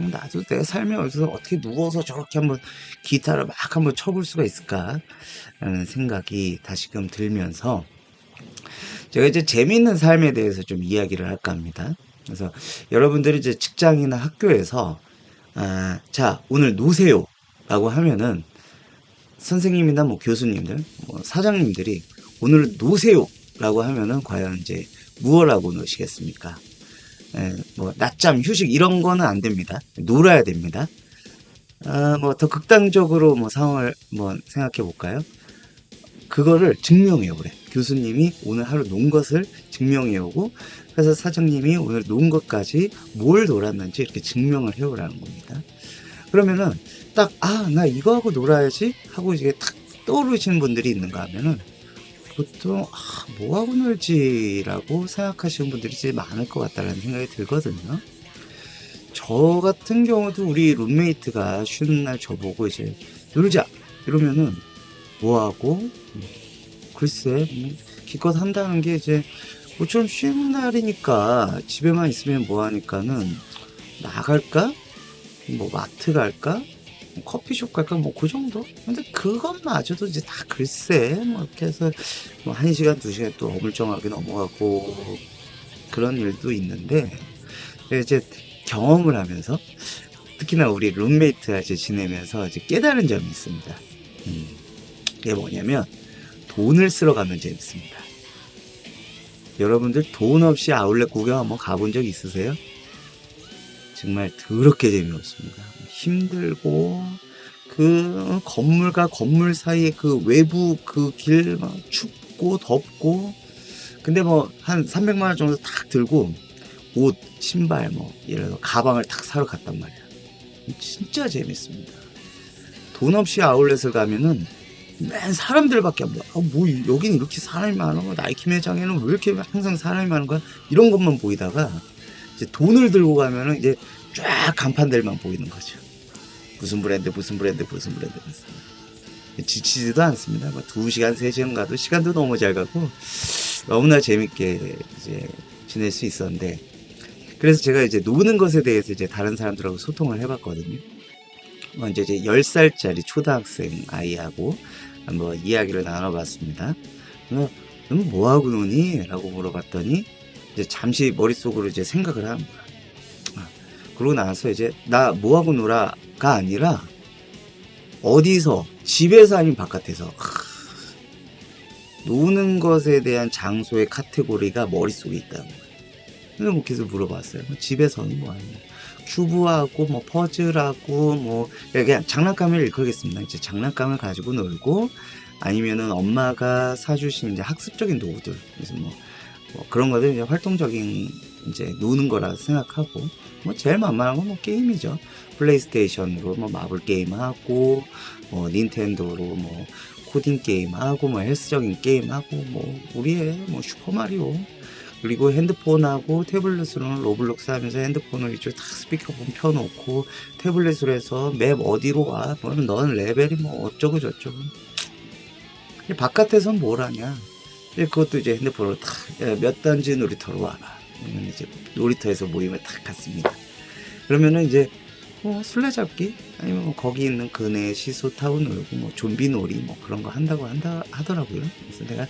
나도 내 삶에 어디서 어떻게 누워서 저렇게 한번 기타를 막 한번 쳐볼 수가 있을까? 라는 생각이 다시금 들면서 제가 이제 재미있는 삶에 대해서 좀 이야기를 할까 합니다. 그래서 여러분들이 이제 직장이나 학교에서 자, 오늘 노세요 라고 하면은 선생님이나 뭐 교수님들, 뭐 사장님들이 오늘 노세요 라고 하면은 과연 이제 무엇 하고 노시겠습니까? 뭐 낮잠, 휴식 이런 거는 안 됩니다. 놀아야 됩니다. 뭐 더 극단적으로 뭐 상황을 뭐 생각해 볼까요? 그거를 증명해 오래. 교수님이 오늘 하루 논 것을 증명해 오고 회사 사장님이 오늘 논 것까지 뭘 놀았는지 이렇게 증명을 해 오라는 겁니다. 그러면은 딱 나 이거 하고 놀아야지 하고 이게 탁 떠오르시는 분들이 있는가 하면은 보통 뭐 하고 놀지라고 생각하시는 분들이 이제 많을 것 같다라는 생각이 들거든요. 저 같은 경우도 우리 룸메이트가 쉬는 날 저보고 이제 놀자 이러면은 뭐 하고 글쎄 기껏 한다는 게 이제 모처럼 쉬는 날이니까 집에만 있으면 뭐 하니까는 나갈까? 뭐 마트 갈까? 뭐 커피숍 갈까? 뭐 그 정도? 근데 그것마저도 이제 다 글쎄 뭐 이렇게 해서 뭐 1시간 2시간 또 어물쩡하게 넘어가고 그런 일도 있는데 이제 경험을 하면서 특히나 우리 룸메이트와 이제 지내면서 이제 깨달은 점이 있습니다. 그게 뭐냐면 돈을 쓰러 가면 재밌습니다. 여러분들 돈 없이 아울렛 구경 한번 가본 적 있으세요? 정말 더럽게 재미없습니다. 힘들고 그 건물과 건물 사이에 그 외부 그 길 막 춥고 덥고 근데 뭐 한 300만 원 정도 탁 들고 옷, 신발 뭐 예를 들어 가방을 탁 사러 갔단 말이야. 진짜 재밌습니다. 돈 없이 아울렛을 가면은 맨 사람들밖에 안 보여. 뭐 여긴 이렇게 사람이 많아. 나이키 매장에는 왜 이렇게 항상 사람이 많은 거야? 이런 것만 보이다가 이제 돈을 들고 가면은 이제 쫙 간판들만 보이는 거죠. 무슨 브랜드, 무슨 브랜드, 무슨 브랜드, 무슨 브랜드. 지치지도 않습니다. 뭐 2시간, 3시간 가도 시간도 너무 잘 가고 너무나 재밌게 이제 지낼 수 있었는데 그래서 제가 이제 노는 것에 대해서 이제 다른 사람들하고 소통을 해봤거든요. 먼저 이제 10살짜리 초등학생 아이하고 한번 이야기를 나눠봤습니다. 넌 뭐하고 노니? 라고 물어봤더니 이제 잠시 머릿속으로 이제 생각을 하는 거야. 그러고 나서 이제 나 뭐하고 놀아가 아니라 어디서 집에서 아니면 바깥에서 노는 것에 대한 장소의 카테고리가 머릿속에 있다는 거예요. 그래서 뭐 계속 물어봤어요. 집에서는 뭐 하냐? 큐브하고 뭐 퍼즐하고 뭐 그냥 장난감을 일컬겠습니다. 이제 장난감을 가지고 놀고 아니면은 엄마가 사주신 이제 학습적인 도구들 그래서 뭐 그런 것들 이제 활동적인 이제 노는 거라 생각하고 뭐 제일 만만한 건 뭐 게임이죠. 플레이스테이션으로 뭐 마블 게임 하고 뭐 닌텐도로 뭐 코딩 게임 하고 뭐 헬스적인 게임 하고 뭐 우리의 뭐 슈퍼마리오 그리고 핸드폰하고 태블릿으로는 로블록스 하면서 핸드폰을 이쪽 다 스피커폰 펴놓고 태블릿으로 해서 맵 어디로 와? 너는 레벨이 뭐 어쩌고 저쩌고 바깥에선 뭘 하냐? 그것도 이제 핸드폰으로 몇 단지 놀이터로 와라. 그러면 이제 놀이터에서 모임을 탁 갔습니다. 그러면은 이제 뭐 술래잡기 아니면 뭐 거기 있는 그네 시소 타고 놀고 뭐 좀비 놀이 뭐 그런 거 한다고 하더라고요. 그래서 내가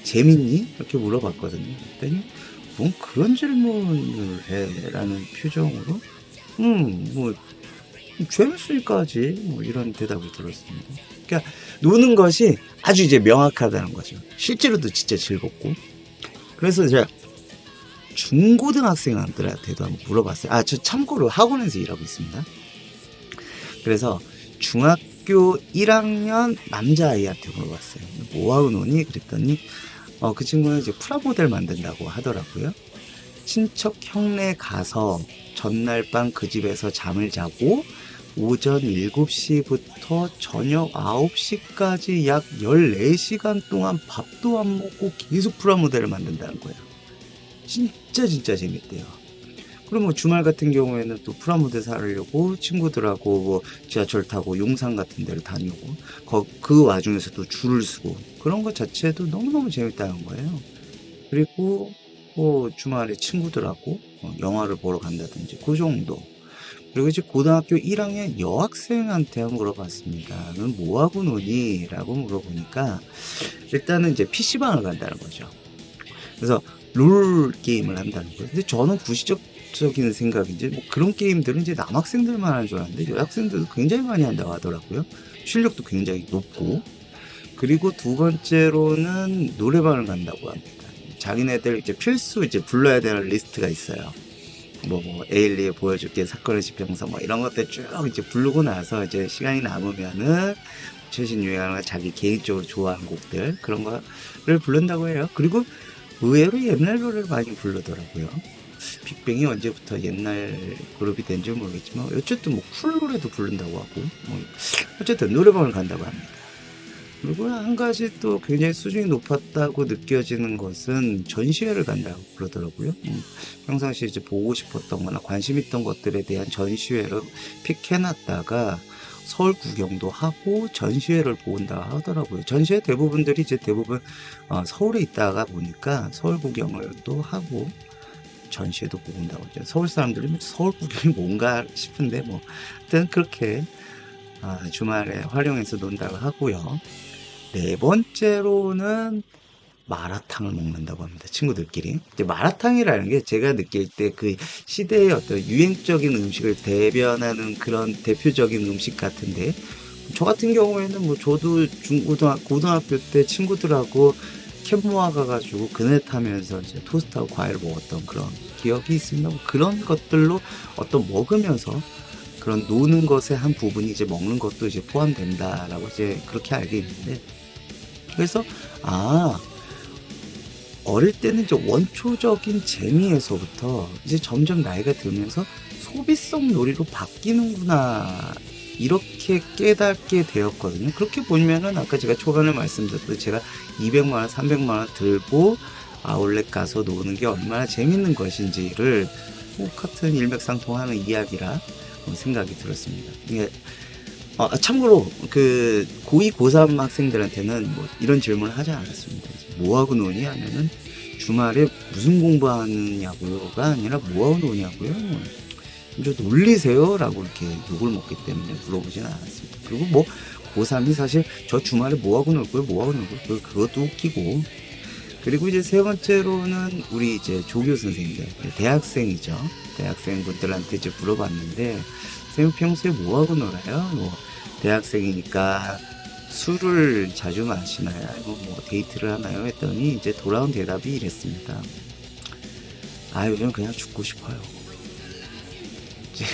재밌니? 이렇게 물어봤거든요. 그랬더니 뭔 그런 질문을 해? 라는 표정으로 뭐 재밌으니까 하지 뭐 이런 대답을 들었습니다. 그러니까 노는 것이 아주 이제 명확하다는 거죠. 실제로도 진짜 즐겁고 그래서 제가 중고등학생들한테도 한번 물어봤어요. 저 참고로 학원에서 일하고 있습니다. 그래서 중학교 1학년 남자아이한테 물어봤어요. 뭐하고 노니? 그랬더니 그 친구는 이제 프라모델 만든다고 하더라고요. 친척 형네 가서 전날 밤 그 집에서 잠을 자고 오전 7시부터 저녁 9시까지 약 14시간 동안 밥도 안 먹고 계속 프라모델을 만든다는 거예요. 진짜 재밌대요. 그리고 뭐 주말 같은 경우에는 또 프라모델 사려고 친구들하고 뭐 지하철 타고 용산 같은 데를 다니고 그 와중에서도 줄을 서고 그런 것 자체도 너무너무 재밌다는 거예요. 그리고 뭐 주말에 친구들하고 영화를 보러 간다든지 그 정도. 그리고 이제 고등학교 1학년 여학생한테 한번 물어봤습니다. 넌 뭐하고 노니? 라고 물어보니까 일단은 이제 PC방을 간다는 거죠. 그래서 롤 게임을 한다는 거예요. 근데 저는 구시적인 생각인지 뭐 그런 게임들은 이제 남학생들만 하는 줄 알았는데 여학생들도 굉장히 많이 한다고 하더라고요. 실력도 굉장히 높고. 그리고 두 번째로는 노래방을 간다고 합니다. 자기네들 이제 필수 이제 불러야 되는 리스트가 있어요. 뭐 에일리에 보여줄게 사건의 지평선 뭐 이런 것들 쭉 이제 부르고 나서 이제 시간이 남으면은 최신 유행하는 자기 개인적으로 좋아하는 곡들 그런 거를 부른다고 해요. 그리고 의외로 옛날 노래를 많이 부르더라고요. 빅뱅이 언제부터 옛날 그룹이 된지 모르겠지만 어쨌든 뭐 쿨 노래도 부른다고 하고 뭐 어쨌든 노래방을 간다고 합니다. 그리고 한 가지 또 굉장히 수준이 높았다고 느껴지는 것은 전시회를 간다고 그러더라고요. 평상시에 이제 보고 싶었던 거나 관심 있던 것들에 대한 전시회를 픽해놨다가 서울 구경도 하고 전시회를 본다 하더라고요. 전시회 대부분들이 이제 대부분 서울에 있다가 보니까 서울 구경을 또 하고 전시회도 보고 온다고 하죠. 서울 사람들이 서울 구경이 뭔가 싶은데 뭐 하여튼 그렇게 주말에 활용해서 논다고 하고요. 네 번째로는 마라탕을 먹는다고 합니다. 친구들끼리. 이제 마라탕이라는 게 제가 느낄 때 그 시대의 어떤 유행적인 음식을 대변하는 그런 대표적인 음식 같은데, 저 같은 경우에는 뭐 저도 고등학교 때 친구들하고 캠 모아가가지고 그네 타면서 이제 토스트하고 과일 먹었던 그런 기억이 있습니다. 뭐 그런 것들로 어떤 먹으면서 그런 노는 것의 한 부분이 이제 먹는 것도 이제 포함된다라고 이제 그렇게 알게 있는데, 그래서 어릴 때는 이제 원초적인 재미에서부터 이제 점점 나이가 들면서 소비성 놀이로 바뀌는구나 이렇게 깨닫게 되었거든요. 그렇게 보면은 아까 제가 초반에 말씀드렸듯이 제가 200만원 300만원 들고 아울렛 가서 노는 게 얼마나 재밌는 것인지를 똑같은 일맥상통하는 이야기라 생각이 들었습니다. 이게 참고로 그 고2 고3 학생들한테는 뭐 이런 질문을 하지 않았습니다. 뭐하고 노니 하면은 주말에 무슨 공부하느냐고요가 아니라 뭐하고 노냐고요. 좀 놀리세요 라고 이렇게 욕을 먹기 때문에 물어보지는 않았습니다. 그리고 뭐 고3이 사실 저 주말에 뭐하고 놀고요 뭐하고 놀고요 그것도 웃기고. 그리고 이제 세 번째로는 우리 이제 조교 선생님들 대학생이죠. 대학생분들한테 이제 물어봤는데 선생님 평소에 뭐하고 놀아요? 뭐 대학생이니까 술을 자주 마시나요? 아니면 뭐 데이트를 하나요? 했더니 이제 돌아온 대답이 이랬습니다. 요즘 그냥 죽고 싶어요. 이제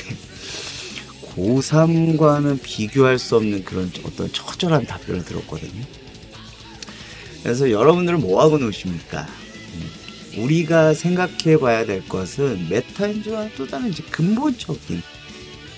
고3과는 비교할 수 없는 그런 어떤 처절한 답변을 들었거든요. 그래서 여러분들은 뭐하고 노십니까? 우리가 생각해 봐야 될 것은 메타인지와는 또 다른 이제 근본적인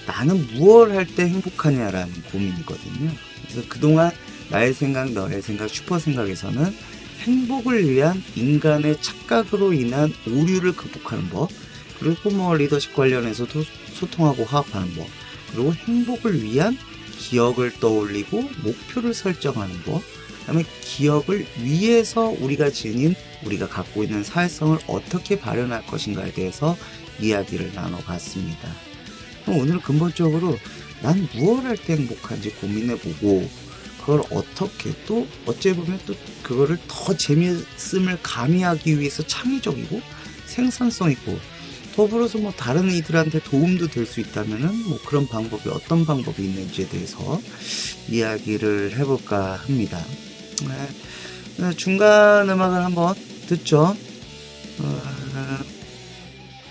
나는 무엇을 할 때 행복하냐라는 고민이거든요. 그래서 그동안 나의 생각, 너의 생각, 슈퍼 생각에서는 행복을 위한 인간의 착각으로 인한 오류를 극복하는 법, 그리고 뭐 리더십 관련해서도 소통하고 화합하는 법, 그리고 행복을 위한 기억을 떠올리고 목표를 설정하는 법, 그다음에 기억을 위해서 우리가 우리가 갖고 있는 사회성을 어떻게 발현할 것인가에 대해서 이야기를 나눠봤습니다. 그럼 오늘은 근본적으로 난 무엇을 할 때 행복한지 고민해보고 그걸 어떻게 또 어찌 보면 또 그거를 더 재미있음을 가미하기 위해서 창의적이고 생산성 있고 더불어서 뭐 다른 이들한테 도움도 될 수 있다면은 뭐 그런 방법이 어떤 방법이 있는지에 대해서 이야기를 해볼까 합니다. 중간 음악을 한번 듣죠.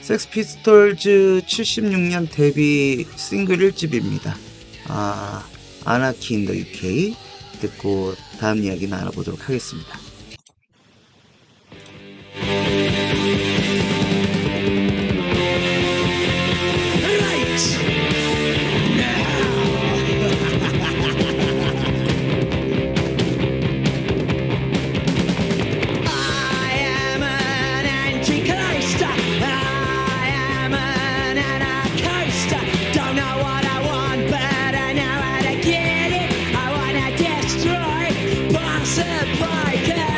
섹스피스톨즈 76년 데뷔 싱글 1집입니다. 아나키 인 더 UK 듣고 다음 이야기 나눠보도록 하겠습니다. Get it, I wanna destroy, boss and break it.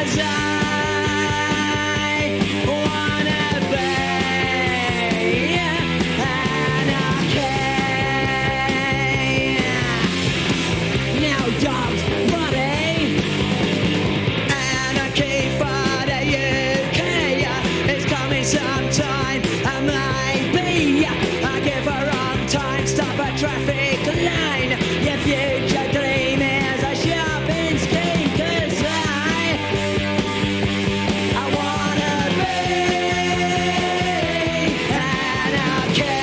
time, stop a traffic line. Your future dream is a shopping scheme. 'Cause I wanna be anarchy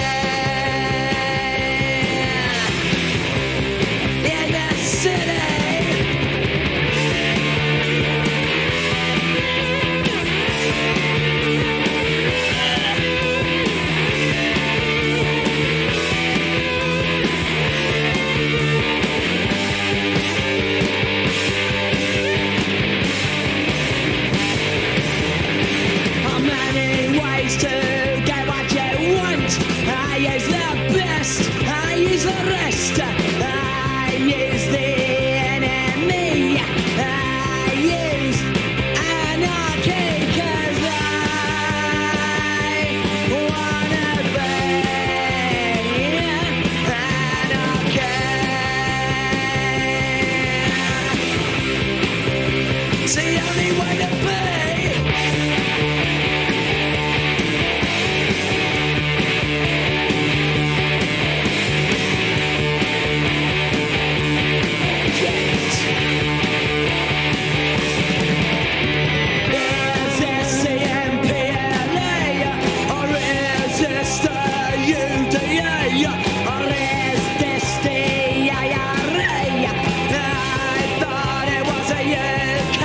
in the city. Many ways to get what you want. I use the best, I use the rest. I use the enemy, I use anarchy. 'Cause I wanna be anarchy. It's the only way to be. Resist the MPLA, or resist the UDA, or resist the IRA. I thought it was a UK,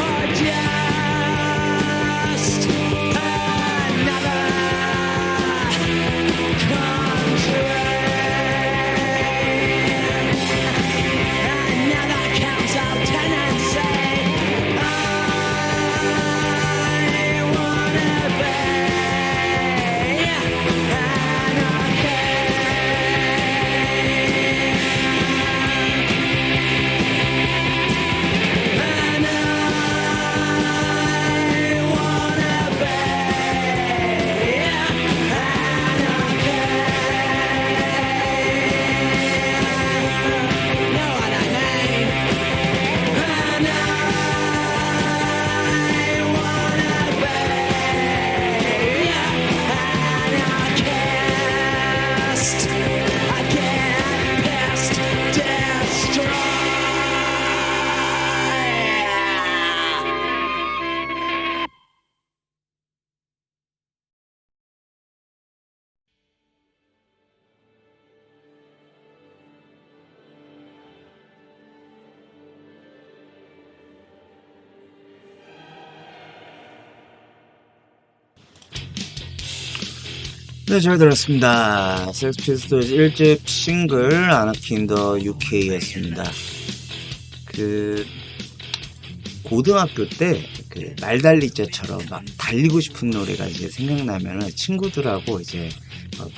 or just another country. Another council tenancy. I wanna be anarchy. And I wanna be anarchy. No other name. And I wanna be anarchist. Against destroy. 네, 잘 들었습니다. 섹스피스톨즈 1집 싱글 아나키 인 더 UK였습니다. 고등학교 때 말달리자처럼 막 달리고 싶은 노래가 이제 생각나면은 친구들하고 이제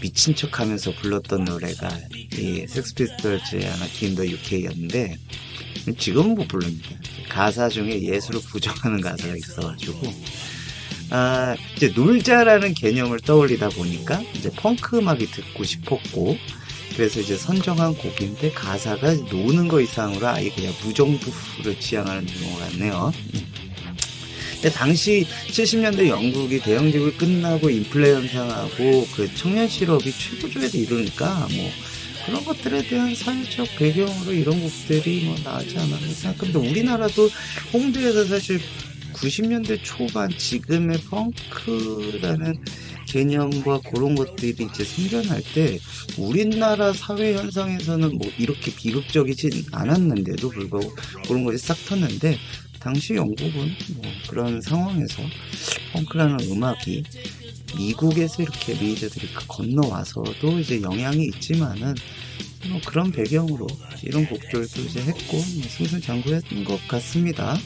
미친 척하면서 불렀던 노래가 이 섹스피스톨즈의 아나키 인 더 UK였는데 지금은 못 부릅니다. 가사 중에 예술을 부정하는 가사가 있어가지고 이제 놀자라는 개념을 떠올리다 보니까 이제 펑크 음악이 듣고 싶었고, 그래서 이제 선정한 곡인데 가사가 노는 거 이상으로 아예 그냥 무정부를 지향하는 경우 같네요. 근데 당시 70년대 영국이 대영집을 끝나고 인플레 현상하고 그 청년 실업이 최고조에도 이르니까 뭐 그런 것들에 대한 사회적 배경으로 이런 곡들이 뭐 나오지 않았나 생각합니다. 우리나라도 홍대에서 사실 90년대 초반 지금의 펑크라는 개념과 그런 것들이 이제 생겨날 때 우리나라 사회 현상에서는 뭐 이렇게 비극적이진 않았는데도 불구하고 그런 것이 싹 텄는데, 당시 영국은 뭐 그런 상황에서 펑크라는 음악이 미국에서 이렇게 메이저들이 건너와서도 이제 영향이 있지만은 뭐 그런 배경으로 이런 곡들도 이제 했고 뭐 승승장구했던 것 같습니다.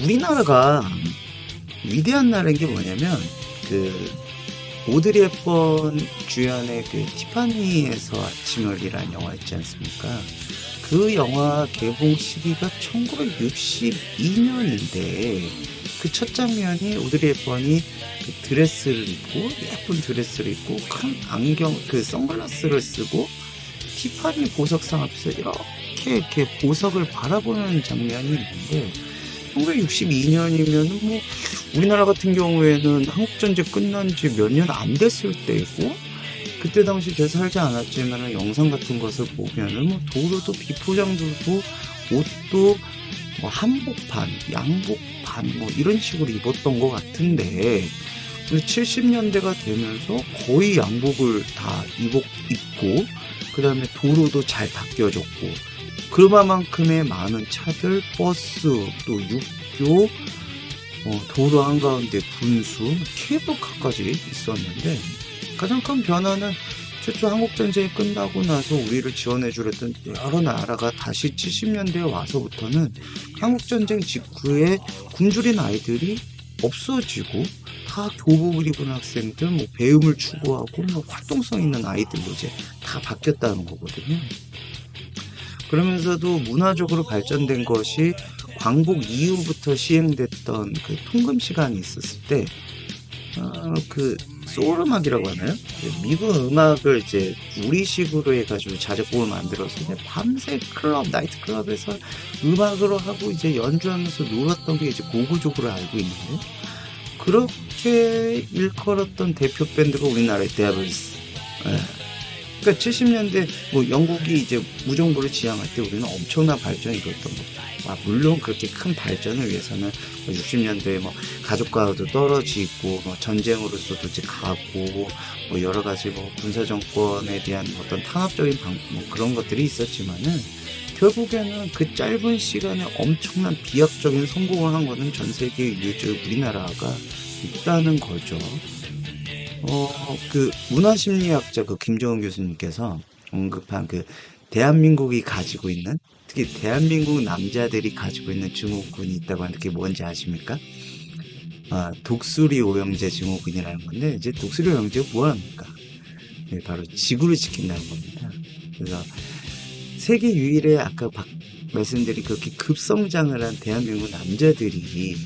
우리나라가 위대한 나라인 게 뭐냐면 오드리 헵번 주연의 티파니에서 아침을이라는 영화 있지 않습니까? 그 영화 개봉 시기가 1962년인데 그 첫 장면이 오드리 헵번이 드레스를 입고 예쁜 드레스를 입고 큰 안경 선글라스를 쓰고 티파니 보석상 앞에서 이렇게 보석을 바라보는 장면이 있는데, 1962년이면 뭐 우리나라 같은 경우에는 한국전쟁 끝난 지 몇 년 안 됐을 때이고 그때 당시 제가 살지 않았지만 영상 같은 것을 보면은 뭐 도로도 비포장도도 옷도 뭐 한복판, 양복판 뭐 이런 식으로 입었던 것 같은데 70년대가 되면서 거의 양복을 다 입고 그 다음에 도로도 잘 바뀌어졌고 그만큼의 많은 차들, 버스, 또 육교, 도로 한가운데 분수, 케이블카까지 있었는데 가장 큰 변화는 최초 한국전쟁이 끝나고 나서 우리를 지원해주랬던 여러 나라가 다시 70년대에 와서부터는 한국전쟁 직후에 굶주린 아이들이 없어지고 다 교복을 입은 학생들, 뭐 배움을 추구하고 뭐 활동성 있는 아이들로 이제 다 바뀌었다는 거거든요. 그러면서도 문화적으로 발전된 것이 광복 이후부터 시행됐던 그 통금 시간이 있었을 때, 그 소울 음악이라고 하나요? 미국 음악을 이제 우리식으로 해가지고 자작곡을 만들어서 이제 밤새 나이트 클럽에서 음악으로 하고 이제 연주하면서 놀았던 게 이제 고고적으로 알고 있는데, 그렇게 일컬었던 대표 밴드가 우리나라의 데블스. 그러니까 70년대 뭐 영국이 이제 무정부를 지향할 때 우리는 엄청난 발전을 이뤘던 거죠. 물론 그렇게 큰 발전을 위해서는 60년대에 뭐 가족과도 떨어지고 뭐 전쟁으로서도 이제 가고 뭐 여러 가지 뭐 군사 정권에 대한 어떤 탄압적인 뭐 그런 것들이 있었지만은 결국에는 그 짧은 시간에 엄청난 비약적인 성공을 한 거는 전 세계 유일적 우리나라가 있다는 거죠. 그 문화심리학자 그 김정은 교수님께서 언급한 그 대한민국이 가지고 있는, 특히 대한민국 남자들이 가지고 있는 증후군이 있다고 하는데 그게 뭔지 아십니까? 독수리 오형제 증후군이라는 건데, 이제 독수리 오형제가 뭐합니까? 네, 바로 지구를 지킨다는 겁니다. 그래서 세계 유일의 아까 말씀드린 그렇게 급성장을 한 대한민국 남자들이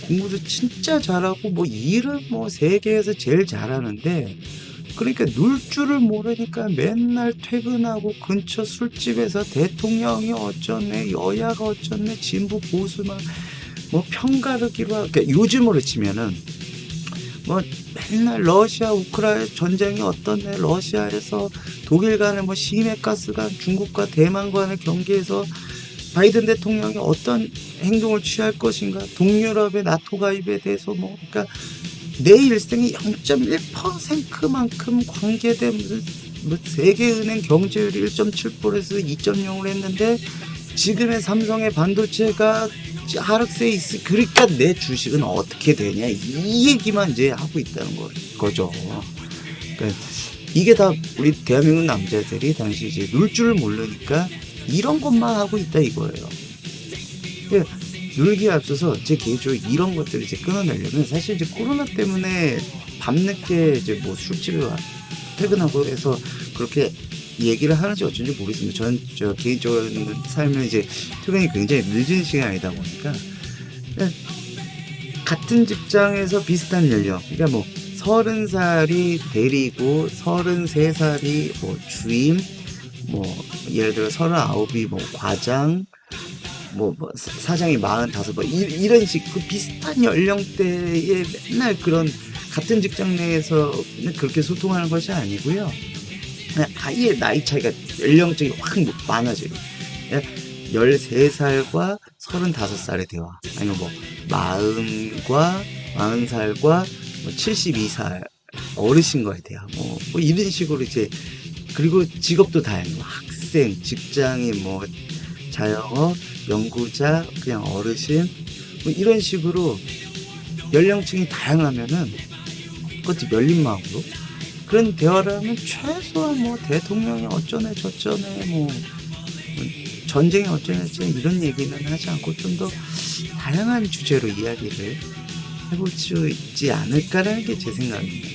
공부도 진짜 잘하고 뭐 일은 뭐 세계에서 제일 잘하는데, 그러니까 놀 줄을 모르니까 맨날 퇴근하고 근처 술집에서 대통령이 어쩌네, 여야가 어쩌네, 진보 보수만 뭐 편가르기로 그러니까 요즘으로 치면은 뭐 맨날 러시아 우크라이나 전쟁이 어떻네, 러시아에서 독일 간의 뭐 시메가스 간, 중국과 대만 간의 경기에서 바이든 대통령이 어떤 행동을 취할 것인가, 동유럽의 나토 가입에 대해서 뭐, 그러니까 내 일생의 0.1%만큼 관계된 무슨 뭐 세계은행 경제율이 1.7%에서 2.0을 했는데 지금의 삼성의 반도체가 하락세에 있어. 그러니까 내 주식은 어떻게 되냐, 이 얘기만 이제 하고 있다는 거죠. 그러니까 이게 다 우리 대한민국 남자들이 당시 이제 놀 줄을 모르니까 이런 것만 하고 있다 이거예요. 놀기에 앞서서 제 개인적으로 이런 것들을 이제 끊어내려면 사실 이제 코로나 때문에 밤늦게 이제 뭐 술집에 퇴근하고 해서 그렇게 얘기를 하는지 어쩐지 모르겠습니다. 저 개인적으로 살면 이제 퇴근이 굉장히 늦은 시간이다 보니까 같은 직장에서 비슷한 연령, 그러니까 뭐 30살이 대리고 33살이 뭐 주임, 뭐 예를 들어 39이 뭐 과장, 뭐 사장이 45, 뭐 이런 식 그 비슷한 연령대에 맨날 그런 같은 직장 내에서 그렇게 소통하는 것이 아니고요. 그냥 아예 나이 차이가 연령적이 확 많아져요. 13살과 35살의 대화, 아니면 뭐 40과 40살과 뭐 72살 어르신과의 대화, 뭐 이런 식으로 이제, 그리고 직업도 다양해요. 학생, 직장인, 뭐 자영업, 연구자, 그냥 어르신, 뭐 이런 식으로 연령층이 다양하면은 그것도 열린 마음으로 그런 대화를 하면 최소한 뭐 대통령이 어쩌네 저쩌네, 뭐 전쟁이 어쩌네 저쩌네 이런 얘기는 하지 않고 좀 더 다양한 주제로 이야기를 해볼 수 있지 않을까라는 게 제 생각입니다.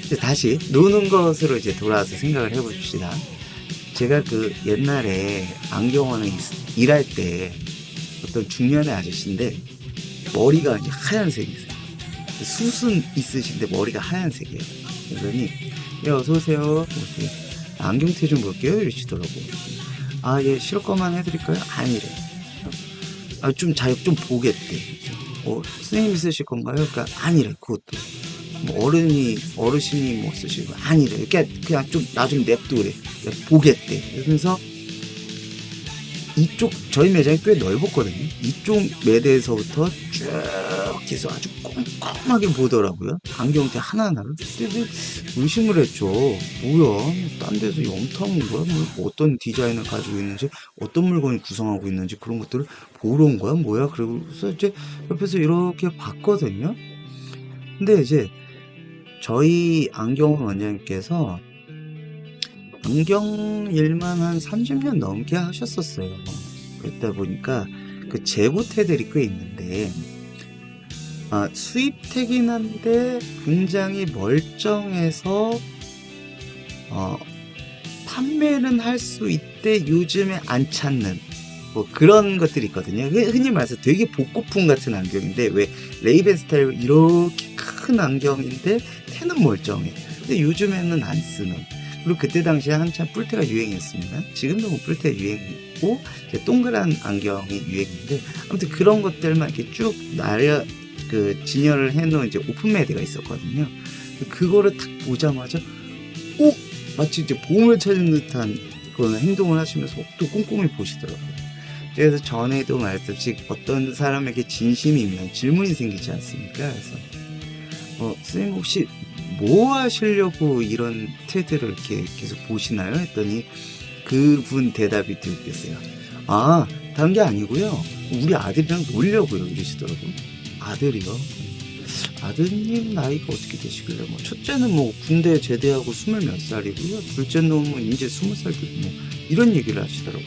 이제 다시 노는 것으로 이제 돌아와서 생각을 해봅시다. 제가 그 옛날에 안경원에 일할 때 어떤 중년의 아저씨인데 머리가 이제 하얀색이세요. 숱은 있으신데 머리가 하얀색이에요. 그러더니 어서오세요, 안경테 좀 볼게요 이러시더라고요. 예, 실컷만 해드릴까요? 아니래. 좀 자격 좀 보겠대. 선생님이 쓰실 건가요? 그러니까 아니래, 그것도. 뭐 어르신이 뭐 쓰시고 아니래. 그냥 좀 나 좀 냅두래. 보겠대. 그래서 이쪽 저희 매장이 꽤 넓었거든요. 이쪽 매대에서부터 쭉 해서 아주 꼼꼼하게 보더라고요. 안경테 하나하나를. 그때 의심을 했죠. 뭐야, 딴 데서 염탐 온 거야? 뭐 어떤 디자인을 가지고 있는지, 어떤 물건이 구성하고 있는지 그런 것들을 보러 온 거야? 뭐야? 그래서 이제 옆에서 이렇게 봤거든요. 근데 이제 저희 안경원 원장님께서 안경 일만 한 30년 넘게 하셨었어요. 그러다 보니까 그 재고태들이 꽤 있는데, 수입태긴 한데 굉장히 멀쩡해서 판매는 할 수 있대 요즘에 안 찾는 뭐 그런 것들이 있거든요. 흔히 말해서 되게 복고풍 같은 안경인데, 왜 레이벤 스타일 이렇게 큰 안경인데 태는 멀쩡해. 근데 요즘에는 안 쓰는. 그리고 그때 당시에 한참 뿔테가 유행이었습니다. 지금도 뭐 뿔테 유행이고 동그란 안경이 유행인데, 아무튼 그런 것들만 이렇게 쭉 진열을 해놓은 이제 오픈 매대가 있었거든요. 그거를 딱 보자마자 마치 이제 보물 찾은 듯한 그런 행동을 하시면서 또 꼼꼼히 보시더라고요. 그래서 전에도 말했듯이 어떤 사람에게 진심이 있는 질문이 생기지 않습니까? 그래서 선생님 혹시 뭐 하시려고 이런 테드를 이렇게 계속 보시나요? 했더니 그분 대답이 들렸어요. 다른 게 아니고요. 우리 아들이랑 놀려고요. 이러시더라고요. 아들이요? 아드님 나이가 어떻게 되시길래, 뭐, 첫째는 뭐, 군대 제대하고 20몇 살이고요. 둘째는 뭐, 이제 20살 되고, 뭐, 이런 얘기를 하시더라고요.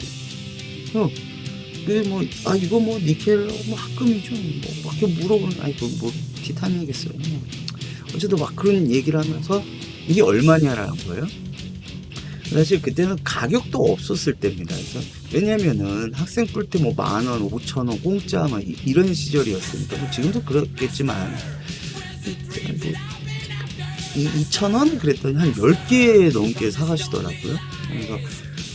이거 뭐, 니켈, 뭐, 합금이죠. 뭐, 막 이렇게 물어보는, 뭐, 티탄이겠어요. 어쨌든 막 그런 얘기를 하면서, 이게 얼마냐라는 거예요. 사실 그때는 가격도 없었을 때입니다. 그래서 왜냐면은 학생 뿔 때 뭐 10,000원, 5,000원 공짜 막 이런 시절이었으니까, 뭐 지금도 그렇겠지만 뭐 2,000원 그랬더니 한 10개 넘게 사가시더라고요. 그래서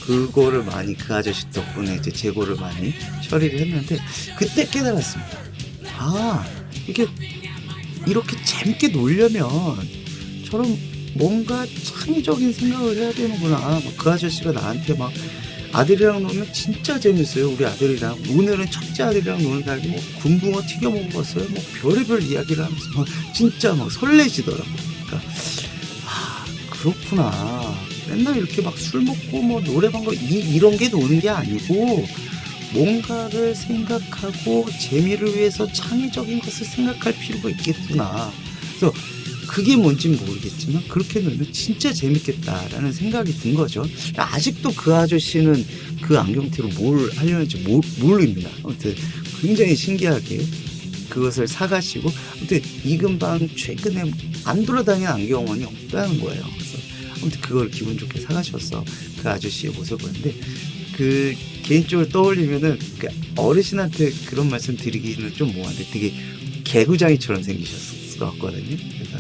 그거를 많이 그 아저씨 덕분에 이제 재고를 많이 처리를 했는데, 그때 깨달았습니다. 이게 이렇게 재밌게 놀려면 저런 뭔가 창의적인 생각을 해야 되는구나. 그 아저씨가 나한테 막 아들이랑 놀면 진짜 재밌어요. 우리 아들이랑 오늘은 첫째 아들이랑 노는 날이 뭐 군붕어 튀겨 먹었어요. 뭐 별의별 이야기를 하면서 막 진짜 막 설레시더라고요. 그러니까 그렇구나. 맨날 이렇게 막 술 먹고 뭐 노래방 이런 게 노는 게 아니고, 뭔가를 생각하고 재미를 위해서 창의적인 것을 생각할 필요가 있겠구나. 그래서 그게 뭔진 모르겠지만 그렇게 놀면 진짜 재밌겠다라는 생각이 든 거죠. 아직도 그 아저씨는 그 안경테로 뭘 하려는지 모릅니다. 아무튼 굉장히 신기하게 그것을 사가시고, 아무튼 이 근방 최근에 안 돌아다니는 안경원이 없다는 거예요. 그래서 아무튼 그걸 기분 좋게 사가셔서 그 아저씨의 모습을 보는데, 그 개인적으로 떠올리면은 그 어르신한테 그런 말씀 드리기는 좀 뭐한데, 되게 개구장이처럼 생기셨었거든요. 그래서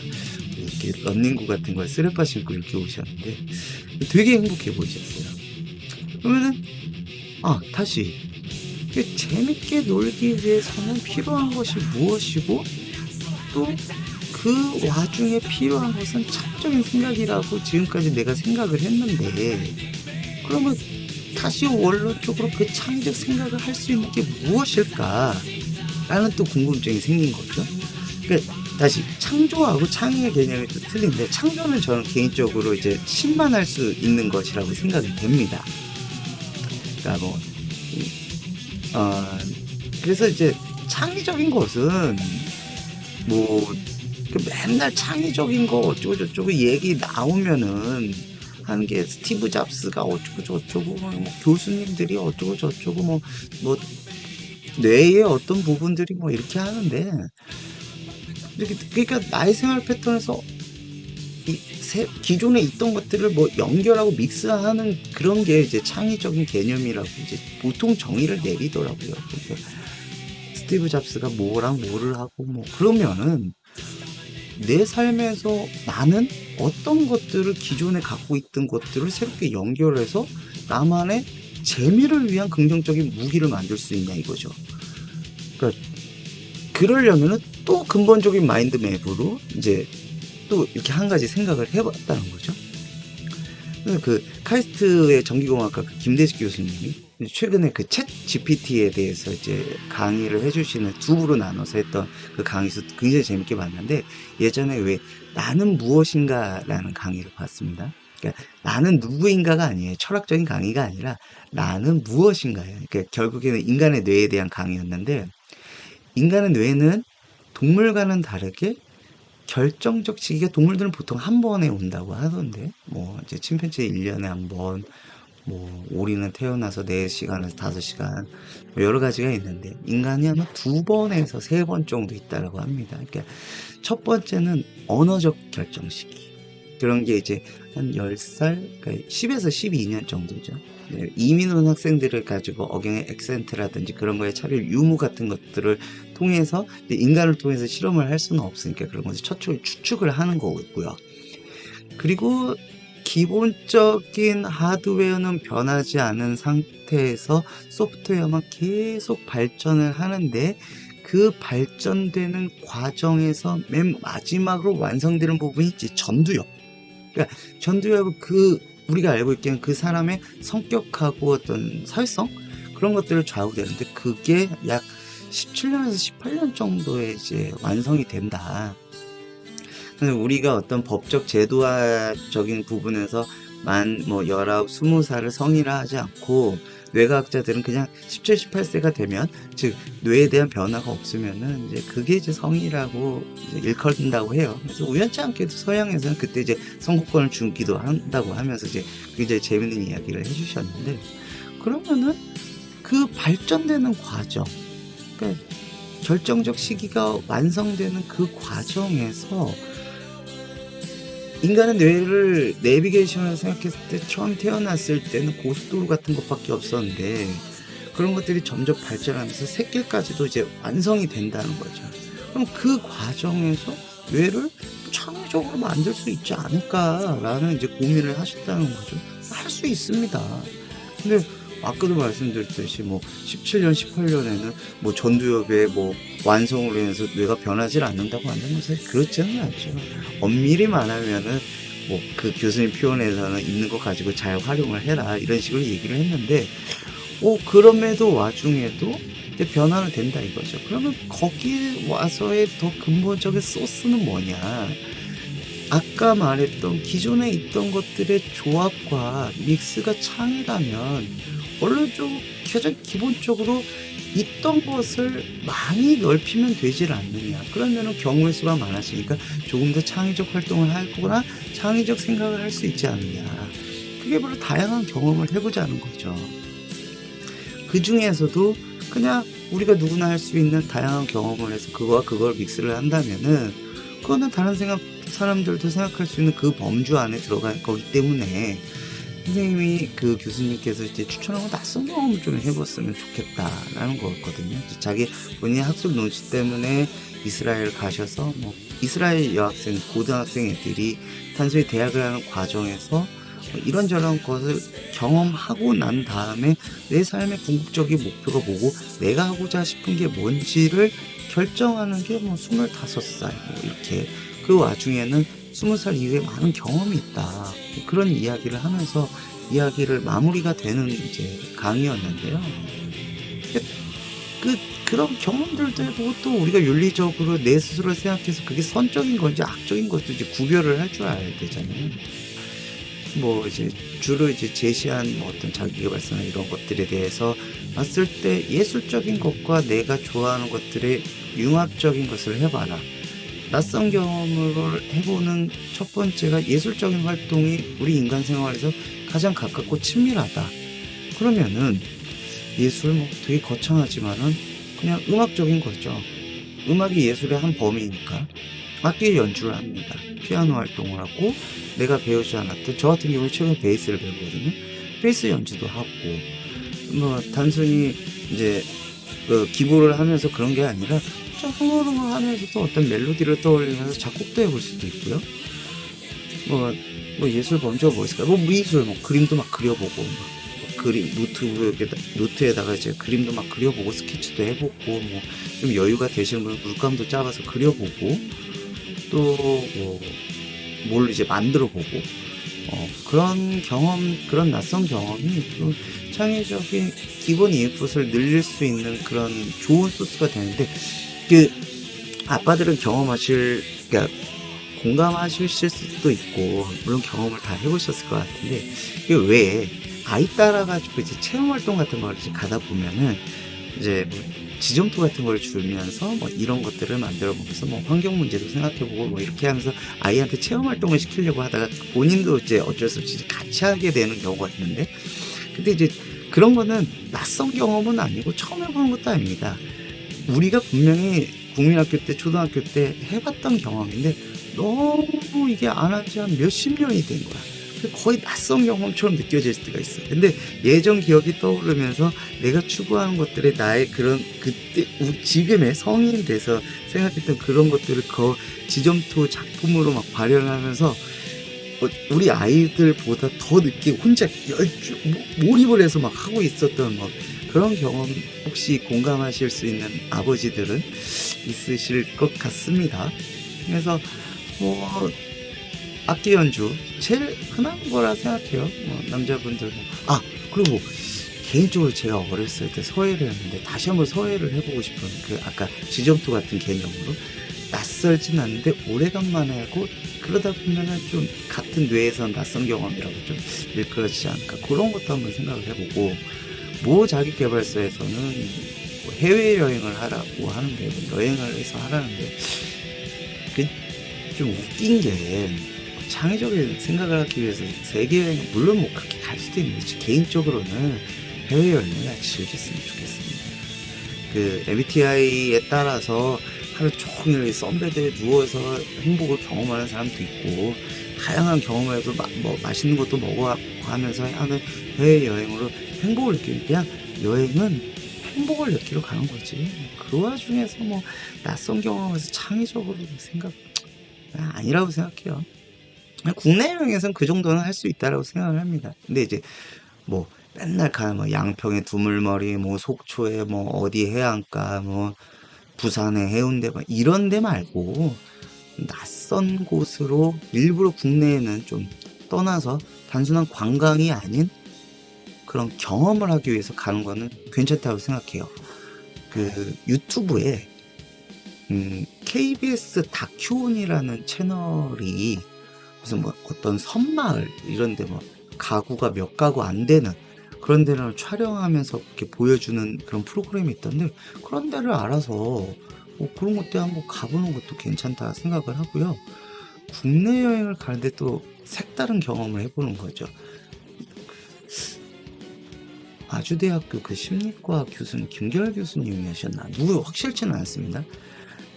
이렇게 런닝구 같은 걸 쓰레빠 신고 이렇게 오셨는데 되게 행복해 보이셨어요. 그러면은 다시 재밌게 놀기 위해서는 필요한 것이 무엇이고, 또 그 와중에 필요한 것은 창의적인 생각이라고 지금까지 내가 생각을 했는데, 그러면 다시 원론적으로 그 창의적 생각을 할 수 있는 게 무엇일까 라는 또 궁금증이 생긴 거죠. 그러니까 다시 창조하고 창의의 개념이 또 틀린데, 창조는 저는 개인적으로 이제 신만할 수 있는 것이라고 생각이 됩니다. 그러니까 그래서 이제 창의적인 것은 뭐 맨날 창의적인 거 어쩌고 저쩌고 얘기 나오면은 하는 게, 스티브 잡스가 어쩌고 저쩌고, 뭐 교수님들이 어쩌고 저쩌고, 뭐 뇌의 어떤 부분들이 뭐 이렇게 하는데, 그러니까 나의 생활 패턴에서 기존에 있던 것들을 뭐 연결하고 믹스하는 그런 게 이제 창의적인 개념이라고 이제 보통 정의를 내리더라고요. 그러니까 스티브 잡스가 뭐랑 뭐를 하고 뭐 그러면은 내 삶에서 나는 어떤 것들을, 기존에 갖고 있던 것들을 새롭게 연결해서 나만의 재미를 위한 긍정적인 무기를 만들 수 있냐 이거죠. 그러니까 그러려면은 또 근본적인 마인드맵으로 이제 또 이렇게 한 가지 생각을 해봤다는 거죠. 그 카이스트의 전기공학과 그 김대식 교수님이 최근에 그 챗 GPT에 대해서 이제 강의를 해주시는 두 부로 나눠서 했던 그 강의에서 굉장히 재밌게 봤는데, 예전에 왜 나는 무엇인가라는 강의를 봤습니다. 그러니까 나는 누구인가가 아니에요. 철학적인 강의가 아니라 나는 무엇인가예요. 그러니까 결국에는 인간의 뇌에 대한 강의였는데, 인간의 뇌는 동물과는 다르게 결정적 시기가, 동물들은 보통 한 번에 온다고 하던데, 뭐 이제 침팬지 1년에 한 번, 뭐 오리는 태어나서 4시간에서 5시간, 뭐 여러 가지가 있는데, 인간이 아마 2번에서 3번 정도 있다라고 합니다. 그러니까 첫 번째는 언어적 결정 시기. 그런 게 이제 한 10살, 그러니까 10에서 12년 정도죠. 이민 온 학생들을 가지고 억양의 액센트라든지 그런 거에 차별 유무 같은 것들을 통해서 인간을 통해서 실험을 할 수는 없으니까 그런 것을 추측을 하는 거고요. 그리고 기본적인 하드웨어는 변하지 않은 상태에서 소프트웨어만 계속 발전을 하는데, 그 발전되는 과정에서 맨 마지막으로 완성되는 부분이 이제 전두엽. 그러니까 전두엽은 우리가 알고 있기에는 그 사람의 성격하고 어떤 사회성, 그런 것들을 좌우되는데, 그게 약 17년에서 18년 정도에 이제 완성이 된다. 우리가 어떤 법적 제도화적인 부분에서 19, 20살을 성인이라 하지 않고, 뇌과학자들은 그냥 17, 18세가 되면, 즉 뇌에 대한 변화가 없으면은 이제 그게 이제 성이라고 이제 일컬는다고 해요. 그래서 우연치 않게도 서양에서는 그때 이제 선거권을 주기도 한다고 하면서 이제 굉장히 재밌는 이야기를 해주셨는데, 그러면은 그 발전되는 과정, 그러니까 결정적 시기가 완성되는 그 과정에서 인간의 뇌를 내비게이션을 생각했을 때 처음 태어났을 때는 고속도로 같은 것밖에 없었는데, 그런 것들이 점점 발전하면서 새끼까지도 이제 완성이 된다는 거죠. 그럼 그 과정에서 뇌를 창의적으로 만들 수 있지 않을까라는 이제 고민을 하셨다는 거죠. 할 수 있습니다. 근데 아까도 말씀드렸듯이 뭐 17년, 18년에는 뭐 전두엽의 뭐 완성으로 인해서 뇌가 변하지 않는다고 한다면 사실 그렇지는 않죠. 엄밀히 말하면은 뭐 그 교수님 표현에서는 있는 거 가지고 잘 활용을 해라, 이런 식으로 얘기를 했는데, 그럼에도 와중에도 이제 변화는 된다 이거죠. 그러면 거기 와서의 더 근본적인 소스는 뭐냐? 아까 말했던 기존에 있던 것들의 조합과 믹스가 창이라면 원래좀 가장 기본적으로 있던 것을 많이 넓히면 되질 않느냐. 그러면 경우의 수가 많아지니까 조금 더 창의적 활동을 하거나 창의적 생각을 할 수 있지 않느냐. 그게 바로 다양한 경험을 해보자는 거죠. 그 중에서도 그냥 우리가 누구나 할 수 있는 다양한 경험을 해서 그거와 그걸 믹스를 한다면은, 그거는 다른 사람들도 생각할 수 있는 그 범주 안에 들어갈 거기 때문에, 선생님이 그 교수님께서 이제 추천하고 낯선 경험을 좀 해봤으면 좋겠다라는 거였거든요. 자기 본인의 학술 논지 때문에 이스라엘 가셔서 뭐 이스라엘 여학생, 고등학생 애들이 단순히 대학을 하는 과정에서 이런저런 것을 경험하고 난 다음에 내 삶의 궁극적인 목표가 뭐고 내가 하고자 싶은 게 뭔지를 결정하는 게 뭐 25살 뭐 이렇게, 그 와중에는 20살 이후에 많은 경험이 있다, 그런 이야기를 하면서 이야기를 마무리가 되는 이제 강의였는데요. 그런 경험들도 해보고, 또 우리가 윤리적으로 내 스스로를 생각해서 그게 선적인 건지 악적인 것도 이제 구별을 할 줄 알아야 되잖아요. 뭐 이제 주로 이제 제시한 뭐 어떤 자기개발서나 이런 것들에 대해서 봤을 때 예술적인 것과 내가 좋아하는 것들의 융합적인 것을 해봐라. 낯선 경험을 해보는 첫 번째가 예술적인 활동이 우리 인간 생활에서 가장 가깝고 친밀하다. 그러면은 예술 뭐 되게 거창하지만은 그냥 음악적인 거죠. 음악이 예술의 한 범위니까 악기 연주를 합니다. 피아노 활동을 하고, 내가 배우지 않았던, 저 같은 경우에 최근에 베이스를 배우거든요. 베이스 연주도 하고, 뭐 단순히 이제 기부를 하면서 그런 게 아니라 흥얼흥얼 하면서도 어떤 멜로디를 떠올리면서 작곡도 해볼 수도 있고요. 뭐 예술 범주가 뭐 있을까? 뭐 미술, 뭐 그림도 막 그려보고, 그림 노트에다가 이제 그림도 막 그려보고, 스케치도 해보고, 뭐 좀 여유가 되시는 분은 물감도 짜봐서 그려보고, 또 뭐 뭘 이제 만들어 보고 그런 경험, 그런 낯선 경험이 또 창의적인 기본 인풋을 늘릴 수 있는 그런 좋은 소스가 되는데, 그 아빠들은 그러니까 공감하실 수도 있고 물론 경험을 다 해보셨을 것 같은데, 그 왜 아이 따라가지고 이제 체험 활동 같은 걸 이제 가다 보면은 이제 뭐 지점토 같은 걸 주면서 뭐 이런 것들을 만들어 보면서 뭐 환경 문제도 생각해보고 뭐 이렇게 하면서 아이한테 체험 활동을 시키려고 하다가 본인도 이제 어쩔 수 없이 같이 하게 되는 경우가 있는데, 근데 이제 그런 거는 낯선 경험은 아니고 처음 해보는 것도 아닙니다. 우리가 분명히 국민학교 때, 초등학교 때 해봤던 경험인데 너무 이게 안 한 지 한 몇십 년이 된 거야. 거의 낯선 경험처럼 느껴질 때가 있어. 근데 예전 기억이 떠오르면서 내가 추구하는 것들에 나의 그런 그때 지금의 성인 돼서 생각했던 그런 것들을 그 지점토 작품으로 막 발현하면서 우리 아이들보다 더 늦게 혼자 몰입을 해서 막 하고 있었던 뭐 그런 경험, 혹시 공감하실 수 있는 아버지들은 있으실 것 같습니다. 그래서 뭐 악기 연주 제일 흔한 거라 생각해요. 뭐 남자분들 그리고 개인적으로 제가 어렸을 때 서예를 했는데 다시 한번 서예를 해보고 싶은, 그 아까 지점토 같은 개념으로 낯설진 않는데 오래간만에 하고 그러다 보면은 좀 같은 뇌에서 낯선 경험이라고 좀 일컬어지지 않을까, 그런 것도 한번 생각을 해보고, 모 자기계발서에서는 뭐 해외여행을 하라고 하는데, 뭐 여행을 해서 하라는데, 좀 웃긴 게, 창의적인 생각을 하기 위해서 세계여행, 물론 뭐 그렇게 갈 수도 있는데 개인적으로는 해외여행을 즐겼으면 좋겠습니다. 그 MBTI에 따라서 하루 종일 선베드에 누워서 행복을 경험하는 사람도 있고, 다양한 경험을 해서 뭐 맛있는 것도 먹어가면서 하는 해외여행으로 행복을 느끼는, 그냥 여행은 행복을 느끼러 가는 거지. 그 와중에서 뭐 낯선 경험에서 창의적으로 생각 아니라고 생각해요. 국내 여행에서는 그 정도는 할 수 있다라고 생각을 합니다. 근데 이제 뭐 맨날 가는 뭐 양평에 두물머리, 뭐 속초에 뭐 어디 해안가, 뭐 부산에 해운대, 뭐 이런 데 말고 낯선 곳으로 일부러 국내에는 좀 떠나서 단순한 관광이 아닌 그런 경험을 하기 위해서 가는 거는 괜찮다고 생각해요. 그 유튜브에 KBS 다큐온이라는 채널이 무슨 뭐 어떤 섬마을 이런데 뭐 가구가 몇 가구 안 되는 그런 데를 촬영하면서 이렇게 보여주는 그런 프로그램이 있던데, 그런 데를 알아서 그런 것들 한번 가보는 것도 괜찮다 생각을 하고요. 국내 여행을 가는데 또 색다른 경험을 해보는 거죠. 아주대학교 그 심리과 교수님, 김결 교수님이셨나? 누구 확실치는 않습니다.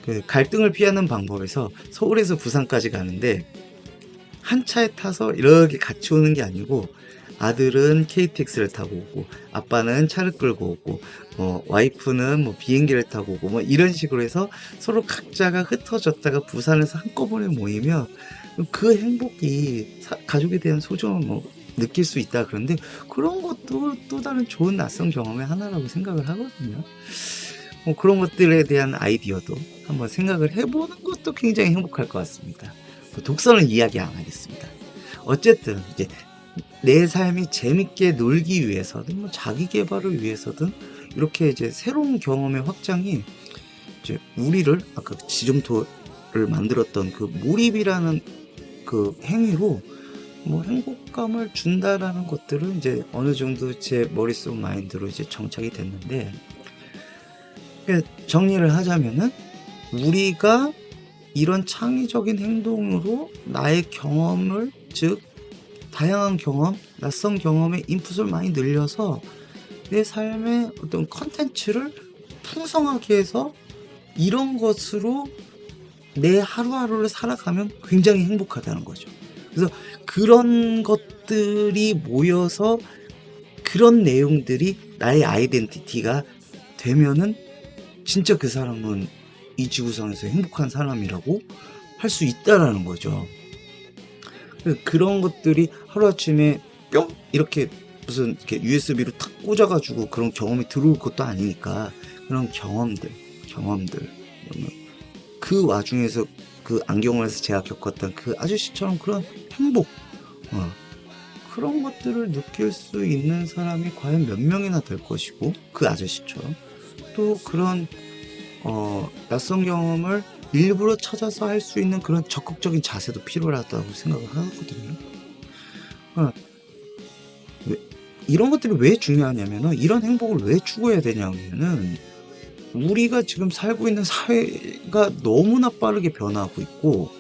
그 갈등을 피하는 방법에서 서울에서 부산까지 가는데 한 차에 타서 이렇게 같이 오는 게 아니고, 아들은 KTX를 타고 오고 아빠는 차를 끌고 오고 뭐 와이프는 뭐 비행기를 타고 오고 뭐 이런 식으로 해서 서로 각자가 흩어졌다가 부산에서 한꺼번에 모이면 그 행복이 가족에 대한 소중함을 뭐 느낄 수 있다. 그런데 그런 것도 또 다른 좋은 낯선 경험의 하나라고 생각을 하거든요. 뭐 그런 것들에 대한 아이디어도 한번 생각을 해보는 것도 굉장히 행복할 것 같습니다. 뭐 독서는 이야기 안 하겠습니다. 어쨌든 이제 내 삶이 재밌게 놀기 위해서든 뭐 자기 개발을 위해서든 이렇게 이제 새로운 경험의 확장이 이제 우리를 아까 지점토를 만들었던 그 몰입이라는 그 행위로 뭐 행복감을 준다라는 것들은 이제 어느 정도 제 머릿속 마인드로 이제 정착이 됐는데, 정리를 하자면은 우리가 이런 창의적인 행동으로 나의 경험을, 즉 다양한 경험, 낯선 경험의 인풋을 많이 늘려서 내 삶의 어떤 컨텐츠를 풍성하게 해서 이런 것으로 내 하루하루를 살아가면 굉장히 행복하다는 거죠. 그래서 그런 것들이 모여서 그런 내용들이 나의 아이덴티티가 되면은 진짜 그 사람은 이 지구상에서 행복한 사람이라고 할 수 있다라는 거죠. 그런 것들이 하루아침에 뿅 이렇게 무슨 이렇게 USB로 탁 꽂아가지고 그런 경험이 들어올 것도 아니니까, 그런 경험들 그 와중에서 그 안경원에서 제가 겪었던 그 아저씨처럼 그런 행복, 그런 것들을 느낄 수 있는 사람이 과연 몇 명이나 될 것이고, 그 아저씨처럼 또 그런 낯선 경험을 일부러 찾아서 할 수 있는 그런 적극적인 자세도 필요하다고 생각을 하거든요. 어, 이런 것들이 왜 중요하냐면은, 이런 행복을 왜 추구해야 되냐면은, 우리가 지금 살고 있는 사회가 너무나 빠르게 변하고 있고,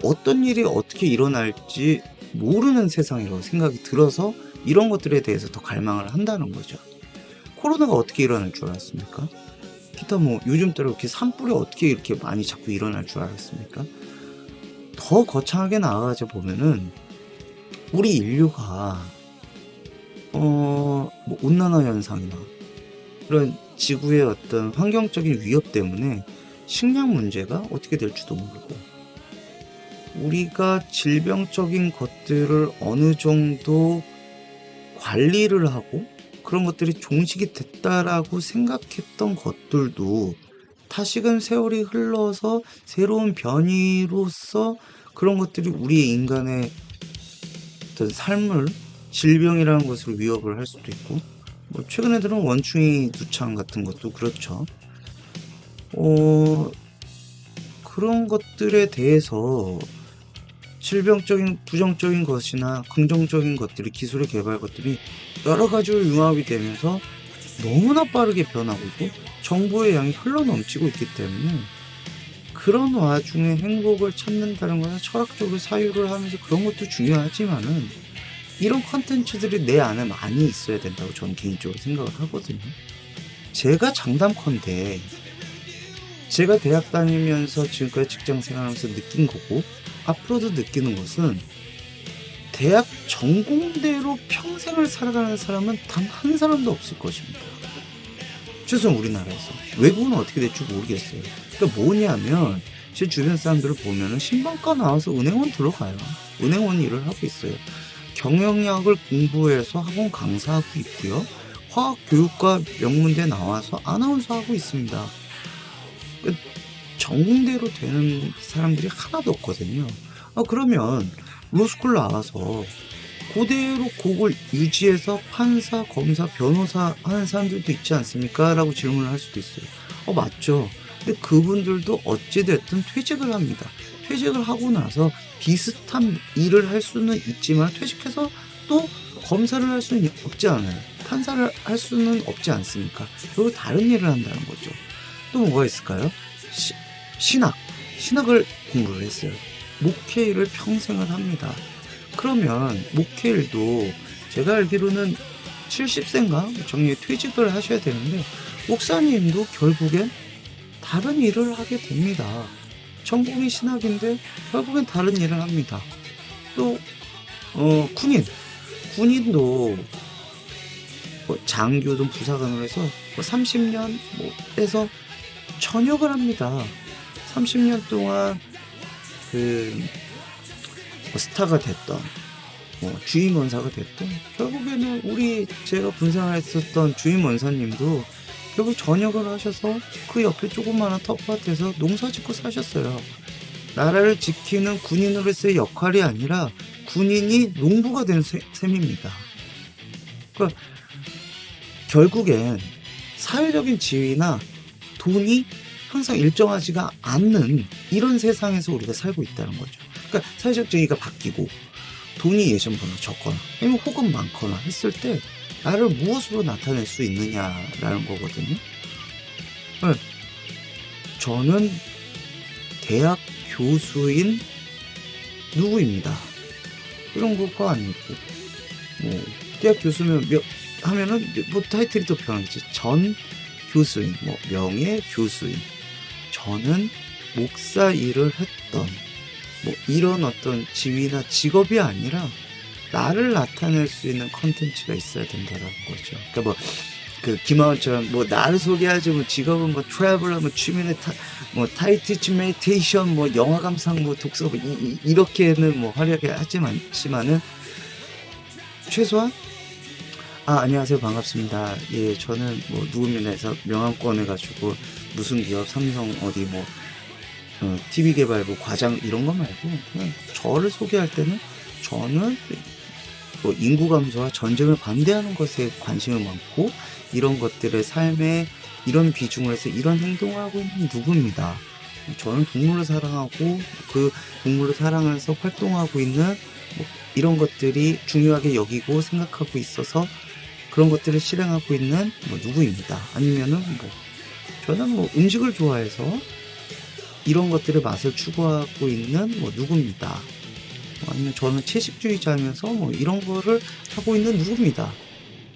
어떤 일이 어떻게 일어날지 모르는 세상이라고 생각이 들어서 이런 것들에 대해서 더 갈망을 한다는 거죠. 코로나가 어떻게 일어날 줄 알았습니까? 기타 뭐 요즘대로 이렇게 산불이 어떻게 이렇게 많이 자꾸 일어날 줄 알았습니까? 더 거창하게 나아가서 보면은 우리 인류가 뭐 온난화 현상이나 그런 지구의 어떤 환경적인 위협 때문에 식량 문제가 어떻게 될지도 모르고, 우리가 질병적인 것들을 어느 정도 관리를 하고 그런 것들이 종식이 됐다라고 생각했던 것들도 다시금 세월이 흘러서 새로운 변이로서 그런 것들이 우리 인간의 어떤 삶을 질병이라는 것으로 위협을 할 수도 있고, 뭐 최근에 들은 원충이 두창 같은 것도 그렇죠. 그런 것들에 대해서 질병적인 부정적인 것이나 긍정적인 것들이, 기술의 개발 것들이 여러 가지로 융합이 되면서 너무나 빠르게 변하고 있고 정보의 양이 흘러넘치고 있기 때문에, 그런 와중에 행복을 찾는다는 것은 철학적으로 사유를 하면서 그런 것도 중요하지만은, 이런 컨텐츠들이 내 안에 많이 있어야 된다고 저는 개인적으로 생각을 하거든요. 제가 장담컨대 제가 대학 다니면서 지금까지 직장 생활하면서 느낀 거고 앞으로도 느끼는 것은, 대학 전공대로 평생을 살아가는 사람은 단 한 사람도 없을 것입니다. 최소한 우리나라에서. 외국은 어떻게 될지 모르겠어요. 그러니까 뭐냐면, 제 주변 사람들을 보면은 신방과 나와서 은행원 들어가요. 은행원 일을 하고 있어요. 경영학을 공부해서 학원 강사하고 있고요. 화학교육과 명문대 나와서 아나운서 하고 있습니다. 전공대로 되는 사람들이 하나도 없거든요. 그러면 로스쿨 나와서 그대로 그걸 유지해서 판사, 검사, 변호사 하는 사람들도 있지 않습니까? 라고 질문을 할 수도 있어요. 맞죠. 근데 그분들도 어찌됐든 퇴직을 합니다. 퇴직을 하고 나서 비슷한 일을 할 수는 있지만, 퇴직해서 또 검사를 할 수는 없지 않아요. 판사를 할 수는 없지 않습니까? 결국 다른 일을 한다는 거죠. 또 뭐가 있을까요? 신학을 공부를 했어요. 목회일을 평생을 합니다. 그러면 목회일도 제가 알기로는 70세인가 정리에 퇴직을 하셔야 되는데, 목사님도 결국엔 다른 일을 하게 됩니다. 전공이 신학인데 결국엔 다른 일을 합니다. 또 군인도 장교든 부사관으로 해서 30년 해서 전역을 합니다. 30년 동안 스타가 됐던, 주임원사가 됐던, 결국에는 제가 분생했었던 주임원사님도 결국 전역을 하셔서 그 옆에 조그마한 텃밭에서 농사 짓고 사셨어요. 나라를 지키는 군인으로서의 역할이 아니라 군인이 농부가 된 셈입니다. 그러니까 결국엔 사회적인 지위나 돈이 항상 일정하지가 않는 이런 세상에서 우리가 살고 있다는 거죠. 그러니까 사회적 지위가 바뀌고 돈이 예전보다 적거나 아니면 혹은 많거나 했을 때 나를 무엇으로 나타낼 수 있느냐라는 거거든요. 저는 대학 교수인 누구입니다. 이런 것과 아니고, 대학 교수면 하면은 타이틀이 또 변하겠지. 전 교수인, 명예 교수인. 저는 목사 일을 했던 이런 어떤 지위나 직업이 아니라 나를 나타낼 수 있는 컨텐츠가 있어야 된다는 거죠. 그러니까 김하원처럼 나를 소개하지, 직업은 트래블러, 취미는 타이티치 메디테이션, 영화 감상, 독서, 이렇게는 화려하게 하지만은 최소한 안녕하세요, 반갑습니다. 예, 저는 누구면에서 명함 꺼내가지고 무슨 기업, 삼성 어디 TV 개발부 과장 이런 거 말고 그냥 저를 소개할 때는 저는 뭐 인구 감소와 전쟁을 반대하는 것에 관심이 많고 이런 것들의 삶에 이런 비중을 해서 이런 행동을 하고 있는 누구입니다. 저는 동물을 사랑하고 그 동물을 사랑해서 활동하고 있는 뭐 이런 것들이 중요하게 여기고 생각하고 있어서 그런 것들을 실행하고 있는 뭐 누구입니다. 아니면은 뭐 저는 뭐 음식을 좋아해서 이런 것들의 맛을 추구하고 있는 뭐 누구입니다. 아니면 저는 채식주의자면서 뭐 이런 거를 하고 있는 누구입니다.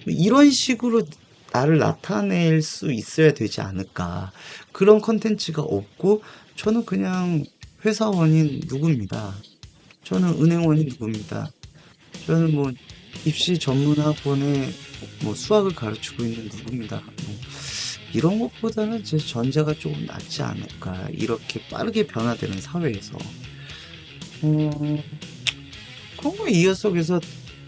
이런 식으로 나를 나타낼 수 있어야 되지 않을까. 그런 컨텐츠가 없고 저는 그냥 회사원인 누구입니다. 저는 은행원인 누구입니다. 저는 뭐 입시 전문 학원에 뭐 수학을 가르치고 있는 누구입니다. 뭐 이런 것보다는 제 전제가 조금 낫지 않을까. 이렇게 빠르게 변화되는 사회에서. 그런 거 이 녀석에서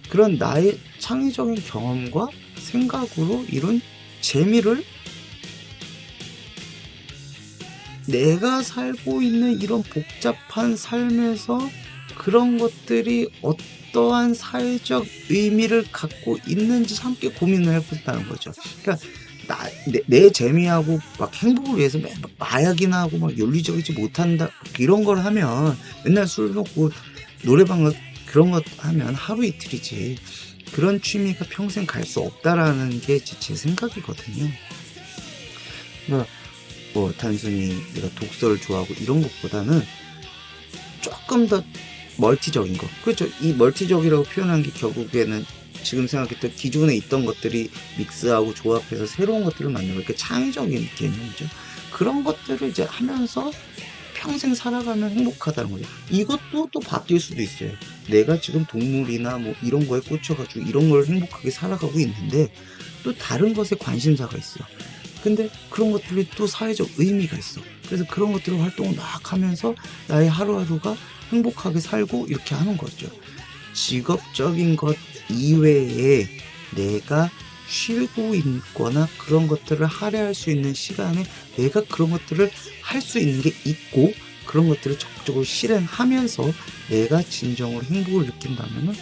그런 나의 창의적인 경험과 생각으로 이런 재미를 내가 살고 있는 이런 복잡한 삶에서 그런 것들이 어떠한 사회적 의미를 갖고 있는지 함께 고민을 해본다는 거죠. 그러니까 내 재미하고 막 행복을 위해서 맨날 마약이나 하고 막 윤리적이지 못한다 이런 걸 하면 맨날 술 먹고 노래방 그런 것 하면 하루 이틀이지 그런 취미가 평생 갈 수 없다라는 게 제 생각이거든요. 그러니까 뭐 단순히 내가 독서를 좋아하고 이런 것보다는 조금 더 멀티적인 거. 그렇죠. 이 멀티적이라고 표현한 게 결국에는 지금 생각했던 기존에 있던 것들이 믹스하고 조합해서 새로운 것들을 만들고 이렇게 창의적인 개념이죠. 그런 것들을 이제 하면서 평생 살아가면 행복하다는 거죠. 이것도 또 바뀔 수도 있어요. 내가 지금 동물이나 뭐 이런 거에 꽂혀가지고 이런 걸 행복하게 살아가고 있는데 또 다른 것에 관심사가 있어. 근데 그런 것들이 또 사회적 의미가 있어. 그래서 그런 것들을 활동을 막 하면서 나의 하루하루가 행복하게 살고 이렇게 하는 거죠. 직업적인 것 이외에 내가 쉬고 있거나 그런 것들을 할애할 수 있는 시간에 내가 그런 것들을 할 수 있는 게 있고 그런 것들을 적극적으로 실행하면서 내가 진정으로 행복을 느낀다면은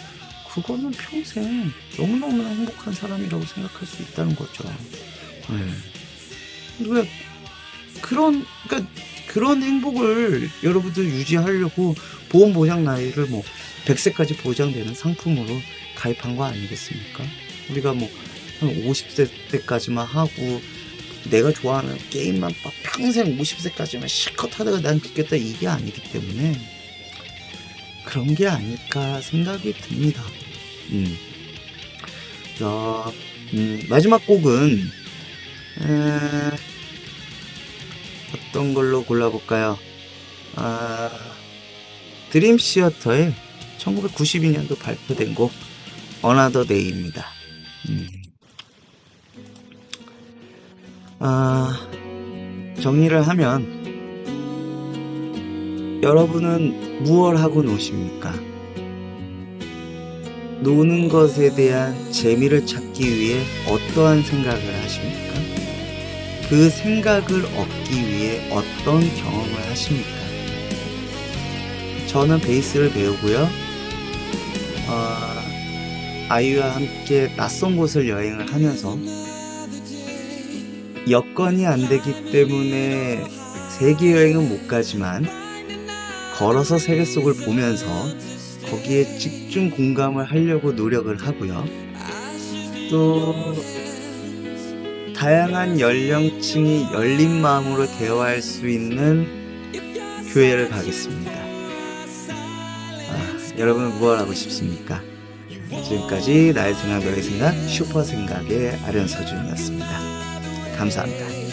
그거는 평생 너무너무나 행복한 사람이라고 생각할 수 있다는 거죠. 그러니까 그런 행복을 여러분들 유지하려고 보험보장 나이를 뭐 100세까지 보장되는 상품으로 가입한 거 아니겠습니까? 우리가 뭐 한 50세 때까지만 하고 내가 좋아하는 게임만 막 평생 50세까지만 실컷 하다가 난 죽겠다 이게 아니기 때문에 그런 게 아닐까 생각이 듭니다. 자, 마지막 곡은 어떤 걸로 골라볼까요? 드림 시어터의 1992년도 발표된 곡 Another Day입니다. 정리를 하면 여러분은 무얼 하고 노십니까? 노는 것에 대한 재미를 찾기 위해 어떠한 생각을 하십니까? 그 생각을 얻기 위해 어떤 경험을 하십니까? 저는 베이스를 배우고요. 아이와 함께 낯선 곳을 여행을 하면서 여건이 안 되기 때문에 세계 여행은 못 가지만 걸어서 세계 속을 보면서 거기에 집중 공감을 하려고 노력을 하고요. 또 다양한 연령층이 열린 마음으로 대화할 수 있는 교회를 가겠습니다. 여러분은 무엇 하고 싶습니까? 지금까지 나의 생각 너의 생각 슈퍼 생각의 아련서준이었습니다. 감사합니다.